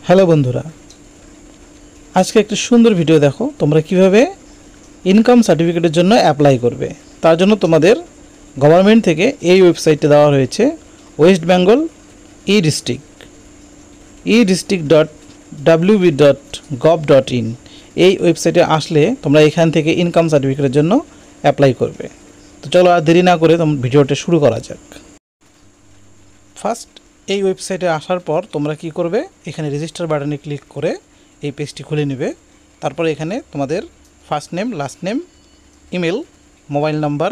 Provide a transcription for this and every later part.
Hello বন্ধুরা, আজকে একটা সুন্দর ভিডিও দেখো তোমরা কিভাবে ইনকাম সার্টিফিকেটের জন্য অ্যাপ্লাই করবে। তার জন্য তোমাদের গভর্নমেন্ট থেকে এই ওয়েবসাইটে দেওয়া হয়েছে ওয়েস্ট বেঙ্গল e-district.wb.gov.in। এই ওয়েবসাইটে আসলে তোমরা এখান থেকে ইনকাম সার্টিফিকেটের জন্য অ্যাপ্লাই করবে। তো চলো আর দেরি না করে ভিডিওটা শুরু করা যাক। ফার্স্ট এই ওয়েবসাইটে আসার পর তোমরা কি করবে, এখানে রেজিস্টার বাটনে ক্লিক করে এই পেজটি খুলে নেবে। তারপরে এখানে তোমাদের first name, last name, email, mobile number,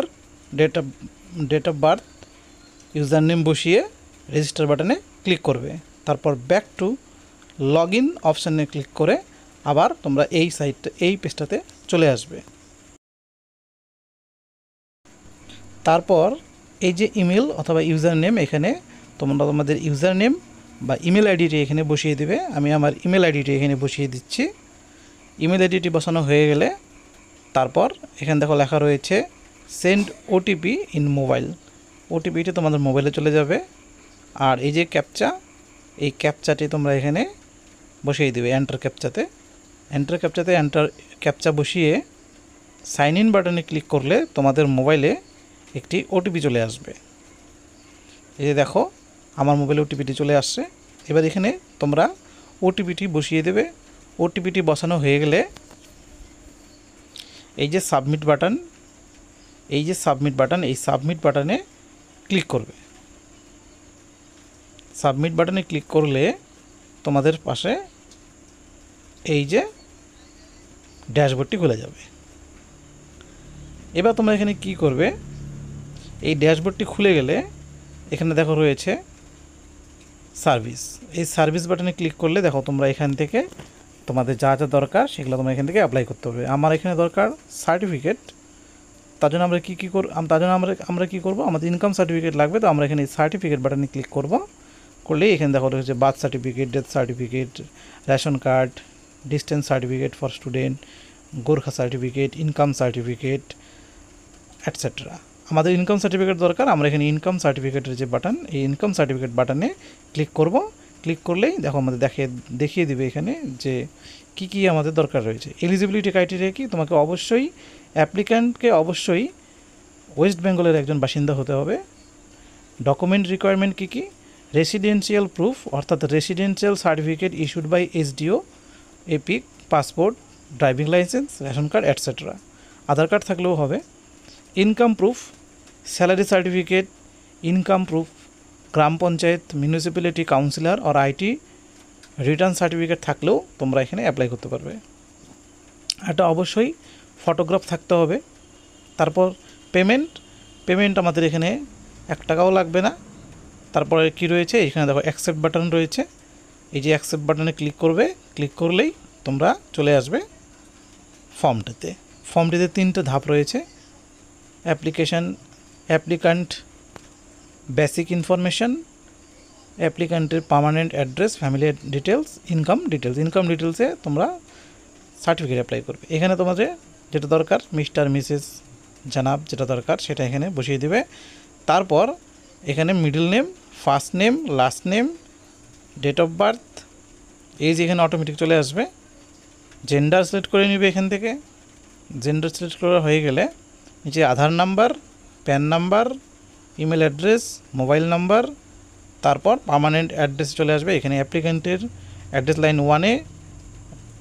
date of birth, user name বসিয়ে রেজিস্টার বাটনে ক্লিক করবে। তারপর ব্যাক টু লগ ইন অপশানে ক্লিক করে আবার তোমরা এই পেজটাতে চলে আসবে। তারপর এই যে ইমেল অথবা ইউজার নেম, এখানে তোমরা তোমাদের ইউজার নেম বা ইমেল আইডিটি এখানে বসিয়ে দেবে। আমি আমার ইমেল আইডিটি এখানে বসিয়ে দিচ্ছি। ইমেল আইডিটি বসানো হয়ে গেলে তারপর এখানে দেখো লেখা রয়েছে সেন্ড ওটিপি ইন মোবাইল। ওটিপিটি তোমাদের মোবাইলে চলে যাবে। আর এই যে ক্যাপচা, এই ক্যাপচাটি তোমরা এখানে বসিয়ে দেবে এন্টার ক্যাপচাতে। ক্যাপচা বসিয়ে সাইন ইন বাটনে ক্লিক করলে তোমাদের মোবাইলে একটি ওটিপি চলে আসবে। এই যে দেখো আমার মোবাইলে ওটিপিটি চলে আসছে। এবার এখানে তোমরা ওটিপিটি বসিয়ে দেবে। ওটিপিটি বসানো হয়ে গেলে এই যে সাবমিট বাটন, এই সাবমিট বাটনে ক্লিক করবে। সাবমিট বাটনে ক্লিক করলে তোমাদের পাশে এই যে ড্যাশবোর্ডটি খুলে যাবে। এবার তোমরা এখানে কি করবে, এই ড্যাশবোর্ডটি খুলে গেলে এখানে দেখো রয়েছে সার্ভিস। এই সার্ভিস বাটনে ক্লিক করলে দেখো তোমরা এখান থেকে তোমাদের যা যা দরকার সেগুলো তোমরা এখান থেকে অ্যাপ্লাই করতে হবে। আমার এখানে দরকার সার্টিফিকেট। তার জন্য আমরা কী করব, আমাদের ইনকাম সার্টিফিকেট লাগবে। তো আমরা এখানে সার্টিফিকেট বাটনে ক্লিক করব। করলেই এখানে দেখো রয়েছে birth certificate, death certificate, ration card, distance certificate for student, Gorkha certificate, income certificate etcetera. আমাদের ইনকাম সার্টিফিকেট দরকার। আমরা এখানে ইনকাম সার্টিফিকেটের যে বাটন, এই ইনকাম সার্টিফিকেট বাটনে ক্লিক করব। ক্লিক করলেই দেখো আমাদের দেখিয়ে দিবে এখানে যে কি আমাদের দরকার রয়েছে। এলিজিবিলিটি ক্রাইটেরিয়া কি, তোমাকে অ্যাপ্লিক্যান্টকে অবশ্যই ওয়েস্ট বেঙ্গলের একজন বাসিন্দা হতে হবে। ডকুমেন্ট রিকোয়ারমেন্ট কি, রেসিডেন্সিয়াল প্রুফ অর্থাৎ residential certificate issued by SDO, EPIC, passport, driving licence, ration card etcetera. Aadhaar card থাকলেও হবে। Income proof, salary certificate, income proof, গ্রাম পঞ্চায়েত, মিউনিসিপ্যালিটি কাউন্সিলর আর আইটি রিটার্ন সার্টিফিকেট থাকলেও তোমরা এখানে অ্যাপ্লাই করতে পারবে। এটা অবশ্যই ফটোগ্রাফ থাকতে হবে। তারপর পেমেন্ট আমাদের এখানে 1 টাকাও লাগবে না। তারপরে কি রয়েছে, এখানে দেখো অ্যাকসেপ্ট বাটন রয়েছে। এই যে অ্যাকসেপ্ট বাটনে ক্লিক করবে। ক্লিক করলেই তোমরা চলে আসবে ফর্মটিতে। 3টে ধাপ রয়েছে। অ্যাপ্লিক্যান্ট বেসিক ইনফরমেশন, অ্যাপ্লিক্যান্টের permanent address, family details, income ডিটেলসে তোমরা সার্টিফিকেট অ্যাপ্লাই করবে। এখানে তোমাদের যেটা দরকার মিস্টার, মিসেস, জানাব যেটা দরকার সেটা এখানে বসিয়ে দেবে। তারপর এখানে middle name, first name, last name, date of birth, age এখানে অটোমেটিক চলে আসবে। জেন্ডার সিলেক্ট করে নেবে। এখান থেকে জেন্ডার সিলেক্ট করা হয়ে গেলে নিচে Aadhaar number, PAN number, email address, mobile number, তারপর পার্মানেন্ট অ্যাড্রেস চলে আসবে। এখানে অ্যাপ্লিক্যান্টের অ্যাড্রেস লাইন 1-এ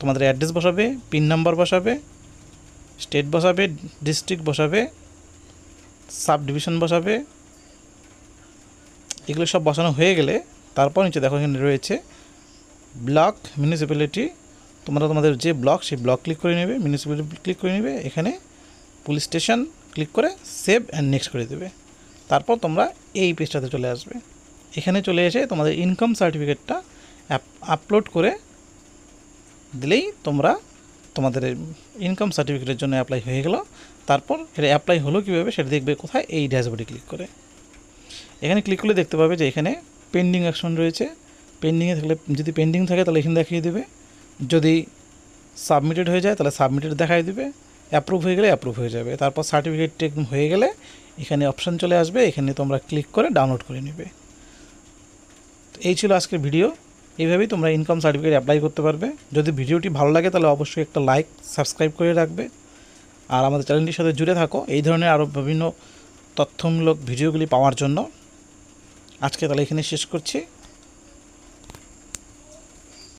তোমাদের অ্যাড্রেস বসাবে, পিন নাম্বার বসাবে, স্টেট বসাবে, ডিস্ট্রিক্ট বসাবে, সাব ডিভিশন বসাবে। এগুলো সব বসানো হয়ে গেলে তারপর নিচে দেখো এখানে রয়েছে ব্লক, মিউনিসিপ্যালিটি। তোমরা তোমাদের যে ব্লক সেই ব্লক ক্লিক করে নেবে, মিউনিসিপ্যালিটি ক্লিক করে নেবে। এখানে পুলিশ স্টেশন ক্লিক করে সেভ অ্যান্ড নেক্সট করে দেবে। তারপর তোমরা এই পেজটাতে চলে আসবে। এখানে চলে এসে তোমাদের ইনকাম সার্টিফিকেটটা আপলোড করে দিলেই তোমরা তোমাদের ইনকাম সার্টিফিকেটের জন্য অ্যাপ্লাই হয়ে গেল। তারপর এটা অ্যাপ্লাই হলো কীভাবে সেটা দেখবে কোথায়, এই ড্যাশবোর্ডে ক্লিক করে। এখানে ক্লিক করলে দেখতে পাবে যে এখানে পেন্ডিং অ্যাকশন রয়েছে। পেন্ডিংয়ে থাকলে, যদি পেন্ডিং থাকে তাহলে এখানে দেখিয়ে দেবে। যদি সাবমিটেড হয়ে যায় তাহলে সাবমিটেড দেখাই দেবে। অ্যাপ্রুভ হয়ে গেলে অ্যাপ্রুভ হয়ে যাবে। তারপর সার্টিফিকেট একদম হয়ে গেলে এখানে অপশান চলে আসবে। এখানে তোমরা ক্লিক করে ডাউনলোড করে নেবে। এই ছিল আজকের ভিডিও। এইভাবেই তোমরা ইনকাম সার্টিফিকেট অ্যাপ্লাই করতে পারবে। যদি ভিডিওটি ভালো লাগে তাহলে অবশ্যই একটা লাইক সাবস্ক্রাইব করে রাখবে, আর আমাদের চ্যানেলটির সাথে জুড়ে থাকো এই ধরনের আরও বিভিন্ন তথ্যমূলক ভিডিওগুলি পাওয়ার জন্য। আজকে তাহলে এখানে শেষ করছি।